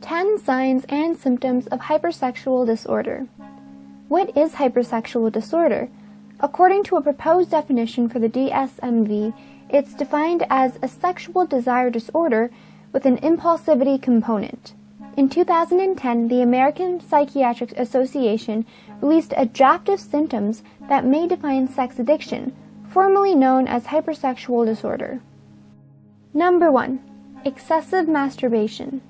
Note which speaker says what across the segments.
Speaker 1: 10 signs and symptoms of hypersexual disorder. What is hypersexual disorder? According to a proposed definition for the DSM-V, it's defined as a sexual desire disorder with an impulsivity component. In 2010, the American Psychiatric Association released a draft of symptoms that may define sex addiction, formerly known as hypersexual disorder. Number 1. Excessive masturbation.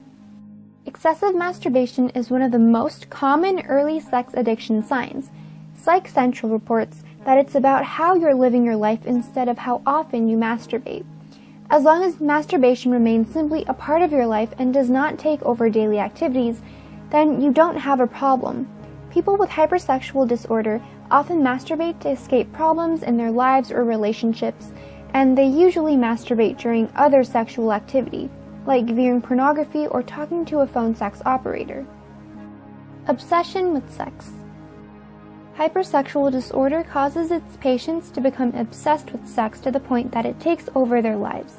Speaker 1: Excessive masturbation is one of the most common early sex addiction signs. Psych Central reports that it's about how you're living your life instead of how often you masturbate. As long as masturbation remains simply a part of your life and does not take over daily activities, then you don't have a problem. People with hypersexual disorder often masturbate to escape problems in their lives or relationships, and they usually masturbate during other sexual activity, like viewing pornography or talking to a phone sex operator. Obsession with sex. Hypersexual disorder causes its patients to become obsessed with sex to the point that it takes over their lives.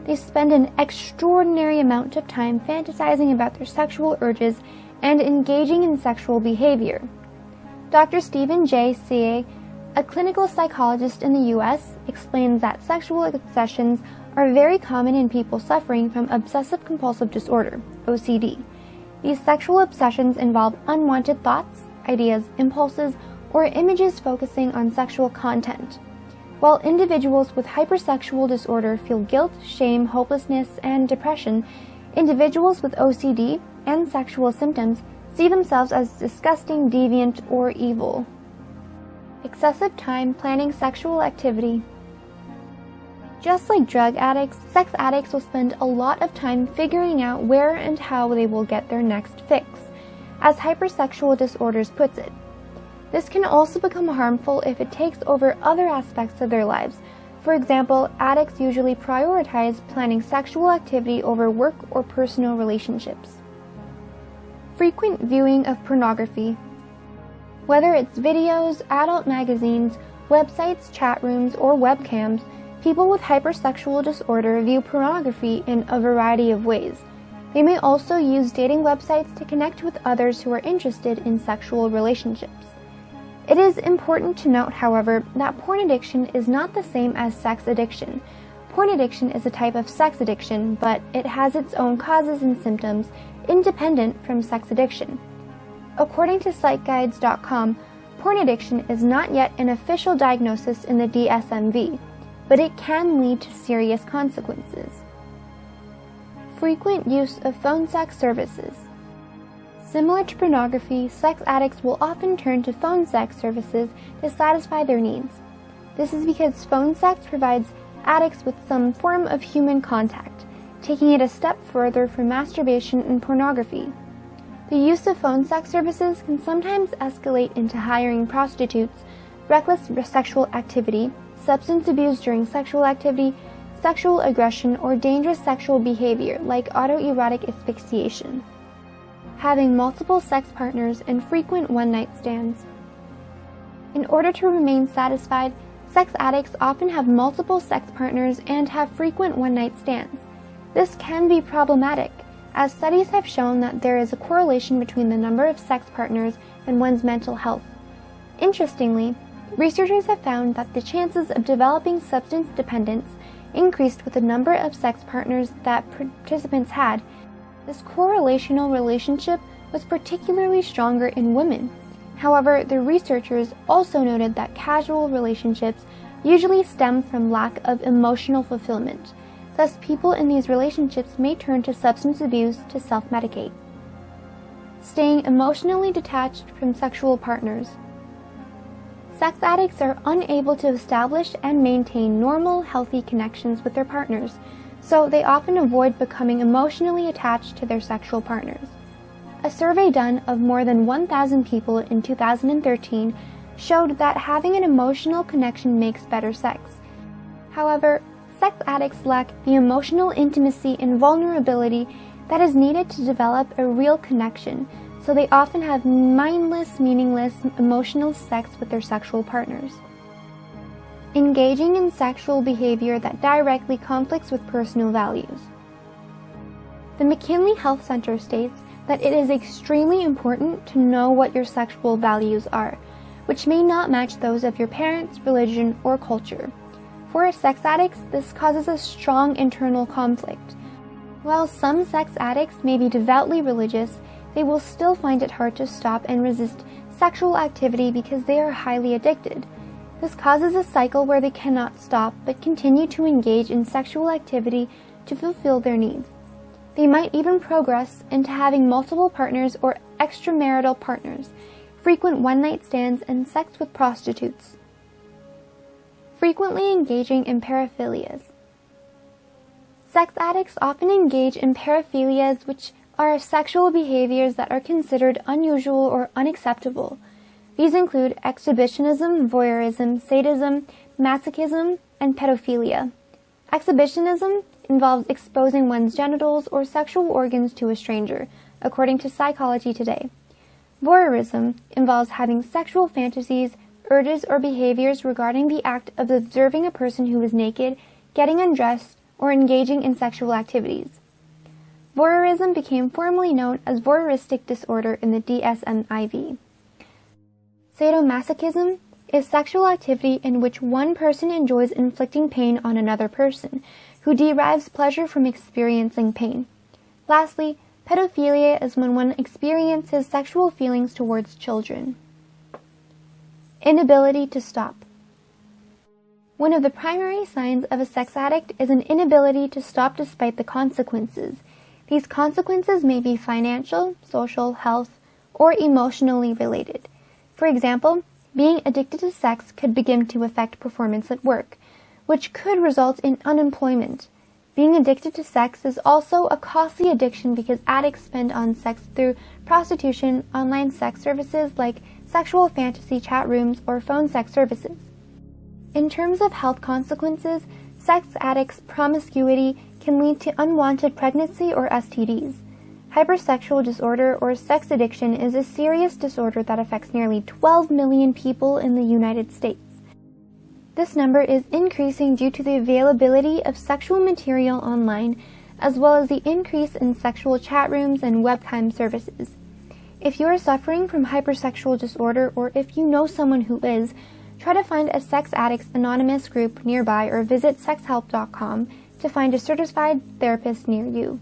Speaker 1: They spend an extraordinary amount of time fantasizing about their sexual urges and engaging in sexual behavior. Dr. Stephen J. Ca, a clinical psychologist in the U.S., explains that sexual obsessions are very common in people suffering from obsessive-compulsive disorder, OCD. These sexual obsessions involve unwanted thoughts, ideas, impulses, or images focusing on sexual content. While individuals with hypersexual disorder feel guilt, shame, hopelessness, and depression, individuals with OCD and sexual symptoms see themselves as disgusting, deviant, or evil. Excessive time planning sexual activity. Just like drug addicts, sex addicts will spend a lot of time figuring out where and how they will get their next fix, as hypersexual disorders puts it. This can also become harmful if it takes over other aspects of their lives. For example, addicts usually prioritize planning sexual activity over work or personal relationships. Frequent viewing of pornography. Whether it's videos, adult magazines, websites, chat rooms, or webcams, people with hypersexual disorder view pornography in a variety of ways. They may also use dating websites to connect with others who are interested in sexual relationships. It is important to note, however, that porn addiction is not the same as sex addiction. Porn addiction is a type of sex addiction, but it has its own causes and symptoms independent from sex addiction. According to psychguides.com, porn addiction is not yet an official diagnosis in the DSM-V, but it can lead to serious consequences. Frequent use of phone sex services. Similar to pornography, sex addicts will often turn to phone sex services to satisfy their needs. This is because phone sex provides addicts with some form of human contact, taking it a step further from masturbation and pornography. The use of phone sex services can sometimes escalate into hiring prostitutes, reckless sexual activity, substance abuse during sexual activity, sexual aggression, or dangerous sexual behavior like autoerotic asphyxiation. Having multiple sex partners and frequent one-night stands. In order to remain satisfied, sex addicts often have multiple sex partners and have frequent one-night stands. This can be problematic, as studies have shown that there is a correlation between the number of sex partners and one's mental health. Interestingly, researchers have found that the chances of developing substance dependence increased with the number of sex partners that participants had. This correlational relationship was particularly stronger in women. However, the researchers also noted that casual relationships usually stem from lack of emotional fulfillment. Thus, people in these relationships may turn to substance abuse to self-medicate. Staying emotionally detached from sexual partners. Sex addicts are unable to establish and maintain normal, healthy connections with their partners, so they often avoid becoming emotionally attached to their sexual partners. A survey done of more than 1,000 people in 2013 showed that having an emotional connection makes better sex. However, sex addicts lack the emotional intimacy and vulnerability that is needed to develop a real connection, so they often have mindless, meaningless, emotional sex with their sexual partners. Engaging in sexual behavior that directly conflicts with personal values. The McKinley Health Center states that it is extremely important to know what your sexual values are, which may not match those of your parents, religion, or culture. For sex addicts, this causes a strong internal conflict. While some sex addicts may be devoutly religious, they will still find it hard to stop and resist sexual activity because they are highly addicted. This causes a cycle where they cannot stop but continue to engage in sexual activity to fulfill their needs. They might even progress into having multiple partners or extramarital partners, frequent one-night stands, and sex with prostitutes. Frequently engaging in paraphilias. Sex addicts often engage in paraphilias, which are sexual behaviors that are considered unusual or unacceptable. These include exhibitionism, voyeurism, sadism, masochism, and pedophilia. Exhibitionism involves exposing one's genitals or sexual organs to a stranger, according to Psychology Today. Voyeurism involves having sexual fantasies, urges, or behaviors regarding the act of observing a person who is naked, getting undressed, or engaging in sexual activities. Voyeurism became formally known as voyeuristic disorder in the DSM-IV. Sadomasochism is sexual activity in which one person enjoys inflicting pain on another person, who derives pleasure from experiencing pain. Lastly, pedophilia is when one experiences sexual feelings towards children. Inability to stop. One of the primary signs of a sex addict is an inability to stop despite the consequences. These consequences may be financial, social, health, or emotionally related. For example, being addicted to sex could begin to affect performance at work, which could result in unemployment. Being addicted to sex is also a costly addiction because addicts spend on sex through prostitution, online sex services like sexual fantasy chat rooms, or phone sex services. In terms of health consequences, sex addicts' promiscuity can lead to unwanted pregnancy or STDs. Hypersexual disorder or sex addiction is a serious disorder that affects nearly 12 million people in the United States. This number is increasing due to the availability of sexual material online, as well as the increase in sexual chat rooms and webcam services. If you are suffering from hypersexual disorder, or if you know someone who is, try to find a Sex Addicts Anonymous group nearby or visit sexhelp.com to find a certified therapist near you.